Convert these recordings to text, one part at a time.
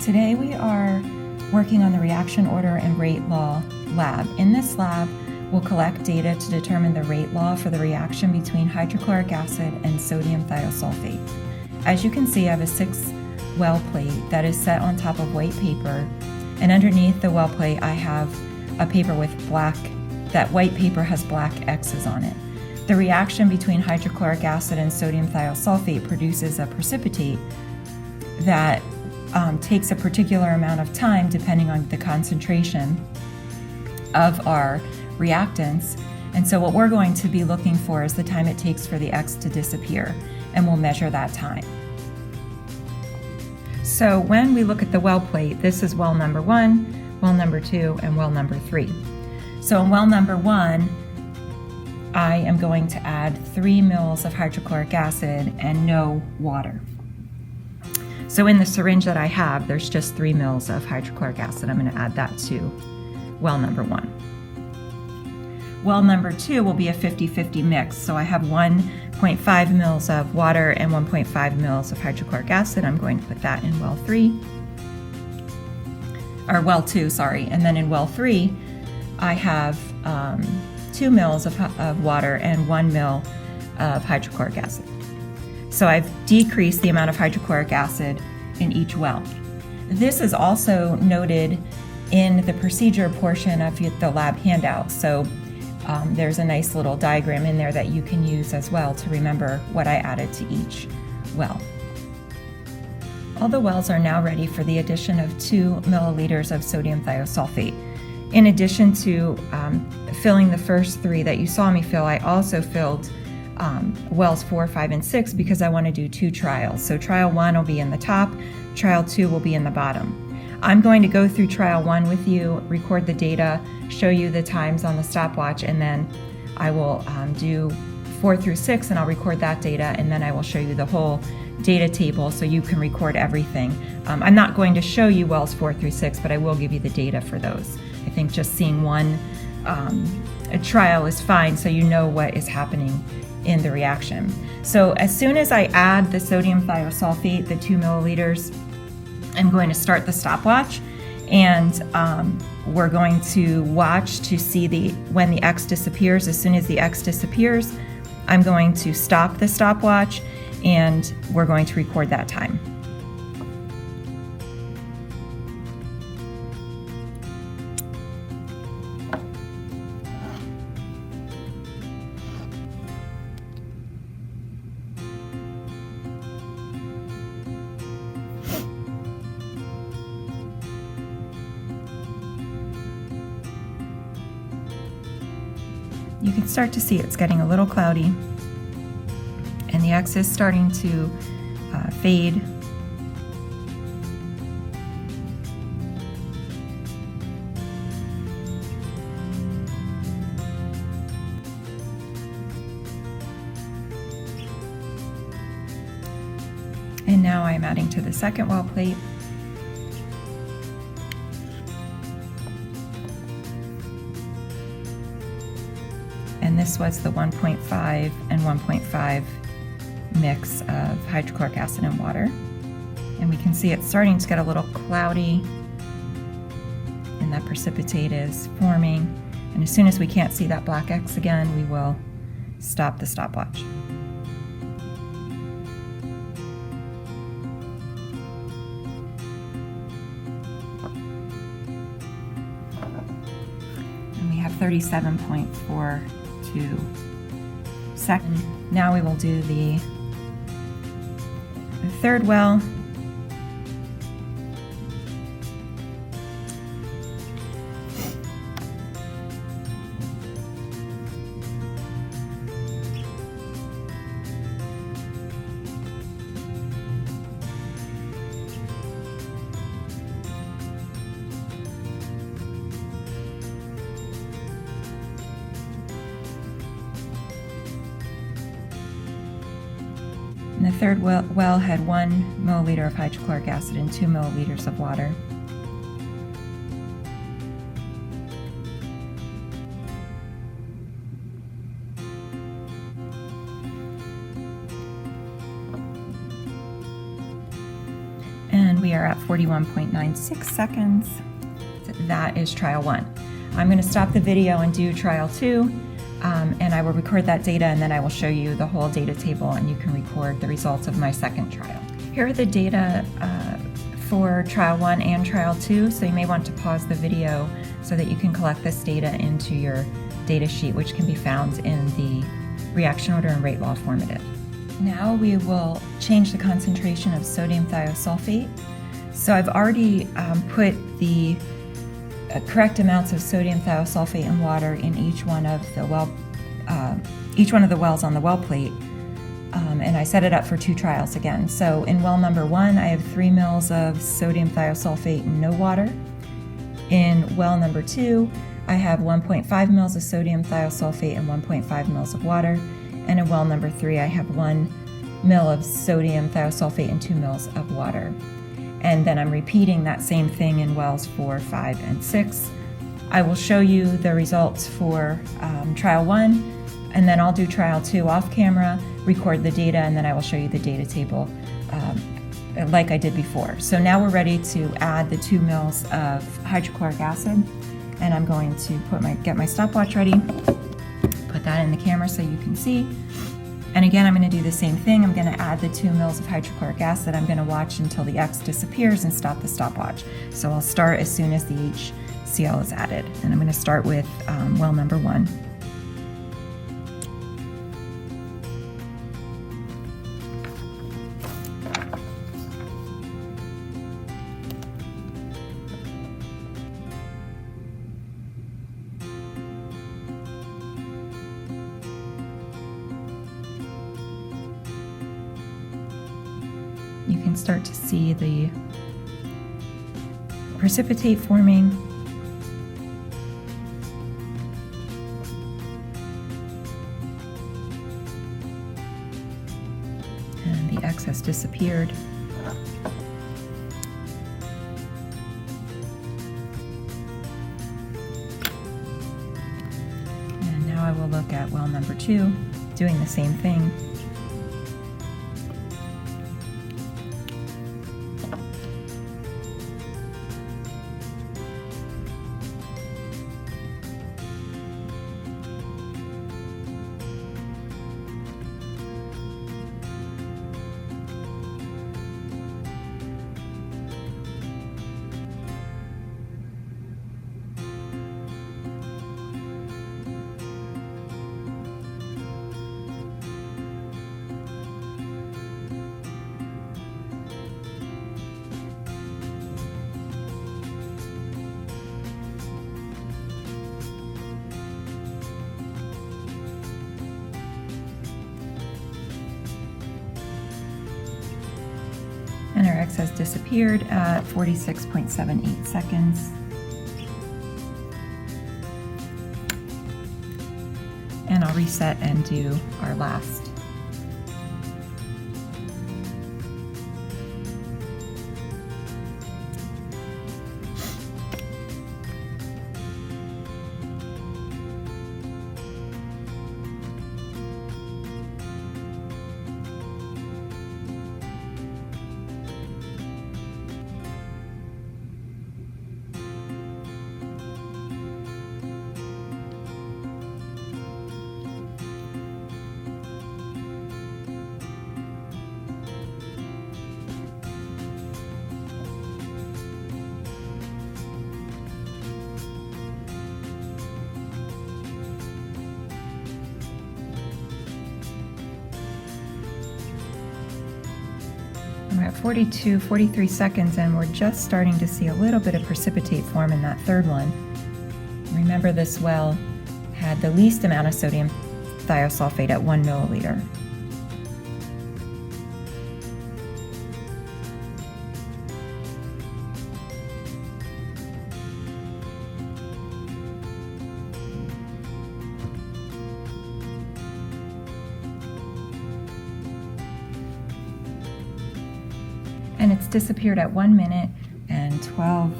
Today we are working on the reaction order and rate law lab. In this lab, we'll collect data to determine the rate law for the reaction between hydrochloric acid and sodium thiosulfate. As you can see, I have a 6-well plate that is set on top of white paper, and underneath the well plate I have a paper with that white paper has black X's on it. The reaction between hydrochloric acid and sodium thiosulfate produces a precipitate that takes a particular amount of time depending on the concentration of our reactants. And so what we're going to be looking for is the time it takes for the X to disappear, and we'll measure that time. So when we look at the well plate, this is well number 1, well number 2, and well number 3. So in well number 1, I am going to add 3 mils of hydrochloric acid and no water. So in the syringe that I have, there's just 3 mils of hydrochloric acid. I'm going to add that to well number 1. Well number 2 will be a 50-50 mix. So I have 1.5 mils of water and 1.5 mils of hydrochloric acid. I'm going to put that in well 3, or well 2, sorry. And then in well 3, I have 2 mils of water and 1 mil of hydrochloric acid. So I've decreased the amount of hydrochloric acid in each well. This is also noted in the procedure portion of the lab handout. So there's a nice little diagram in there that you can use as well to remember what I added to each well. All the wells are now ready for the addition of 2 milliliters of sodium thiosulfate. In addition to filling the first 3 that you saw me fill, I also filled wells 4, 5, and 6 because I want to do 2 trials. So trial 1 will be in the top, trial 2 will be in the bottom. I'm going to go through trial 1 with you, record the data, show you the times on the stopwatch, and then I will do 4 through 6 and I'll record that data, and then I will show you the whole data table so you can record everything. I'm not going to show you wells 4 through 6, but I will give you the data for those. I think just seeing one a trial is fine so you know what is happening in the reaction. So as soon as I add the sodium thiosulfate, the 2 milliliters, I'm going to start the stopwatch, and we're going to watch to see when the X disappears. As soon as the X disappears, I'm going to stop the stopwatch and we're going to record that time. You can start to see it's getting a little cloudy, and the X is starting to fade. And now I'm adding to the second well plate. And this was the 1.5 and 1.5 mix of hydrochloric acid and water. And we can see it's starting to get a little cloudy, and that precipitate is forming. And as soon as we can't see that black X again, we will stop the stopwatch. And we have 37.42 seconds. Now we will do the third well. And the third well had 1 milliliter of hydrochloric acid and 2 milliliters of water. are at 41.96 seconds. That is trial 1. I'm going to stop the video and do trial 2, and I will record that data, and then I will show you the whole data table, and you can record the results of my second trial. Here are the data for trial 1 and trial 2, so you may want to pause the video so that you can collect this data into your data sheet, which can be found in the reaction order and rate law formative. Now we will change the concentration of sodium thiosulfate. So I've already put the correct amounts of sodium thiosulfate and water in each one of the wells on the well plate, and I set it up for 2 trials again. So in well number 1, I have 3 mils of sodium thiosulfate and no water. In well number 2, I have 1.5 mils of sodium thiosulfate and 1.5 mils of water. And in well number 3, I have 1 mil of sodium thiosulfate and 2 mils of water. And then I'm repeating that same thing in wells 4, 5, and 6. I will show you the results for trial 1, and then I'll do trial 2 off camera, record the data, and then I will show you the data table like I did before. So now we're ready to add the 2 mils of hydrochloric acid, and I'm going to get my stopwatch ready, put that in the camera so you can see. And again, I'm going to do the same thing. I'm going to add the 2 mils of hydrochloric acid. I'm going to watch until the X disappears and stop the stopwatch. So I'll start as soon as the HCl is added. And I'm going to start with well number 1. You can start to see the precipitate forming. And the excess disappeared. And now I will look at well number 2, doing the same thing. And our X has disappeared at 46.78 seconds. And I'll reset and do our last. We're at 43 seconds, and we're just starting to see a little bit of precipitate form in that third one. Remember, this well had the least amount of sodium thiosulfate at 1 milliliter. And it's disappeared at 1 minute and 12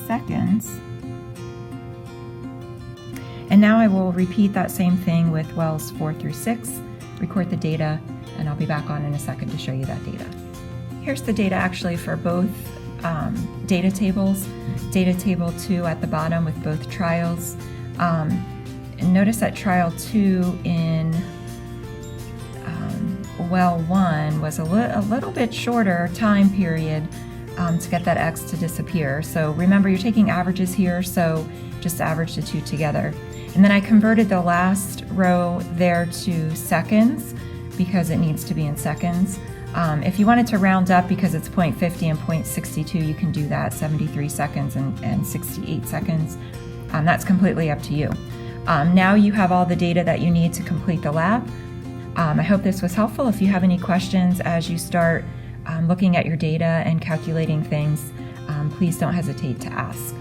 seconds. And now I will repeat that same thing with wells 4 through 6, record the data, and I'll be back on in a second to show you that data. Here's the data actually for both data tables. Data table 2 at the bottom with both trials. And notice that trial 2 in well 1 was a little bit shorter time period to get that x to disappear. So remember, you're taking averages here, so just average the two together. And then I converted the last row there to seconds because it needs to be in seconds. If you wanted to round up because it's 0.50 and 0.62, you can do that, 73 seconds and 68 seconds. That's completely up to you. Now you have all the data that you need to complete the lab. I hope this was helpful. If you have any questions as you start looking at your data and calculating things, please don't hesitate to ask.